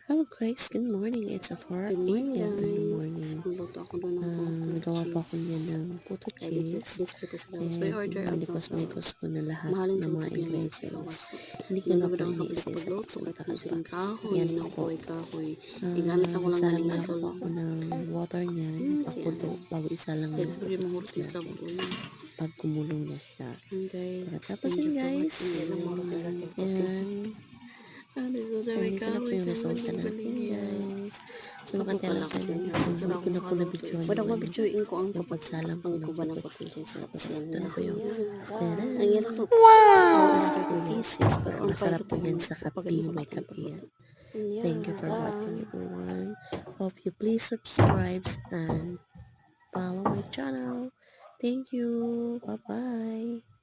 Hello guys, good morning. It's a 4 Good morning a.m. in the guys. morning. Nagluto ako doon ng puto Nagawa po ako niya cheese. ng puto Ready to cheese. biscuit sa daw. So, And i-order ako to. minikos-mikos ko na lahat Mahalin ng sa mga sabihan mo sa ingredients. kawas. Hindi ko na Nagabad po ako kapit ako iniisa-isa pagluto. kasi Ba't baka yung siling kahoy, yan yun po ang po. kahoy. Igamit ako lang Nagsalang galing na lang gasol. po ako ng water niya. Pakulo bago isa lang yung Thanks for puto yung cheese mahurti sa natin. buo. Pag kumulong na siya. And guys, Pagkatapos thank yun you for guys. watching. Ayan. So, may Nandito na po kahoy yung ka resulta man, natin guys. So ako makatala pala tayo kasi na hindi ko na po na-video Ba't ako mabidyoin ko ang yung pagsalang ko ng ko ba ng puto puto cheese. cheese? Tapos ito na po yung Ang yan to. wow! 30 pieces. Pero ang Masarap po pala yan sa kape. May kape yan. Thank you for watching everyone. Hope you please subscribe and follow my channel. Thank you. Bye-bye.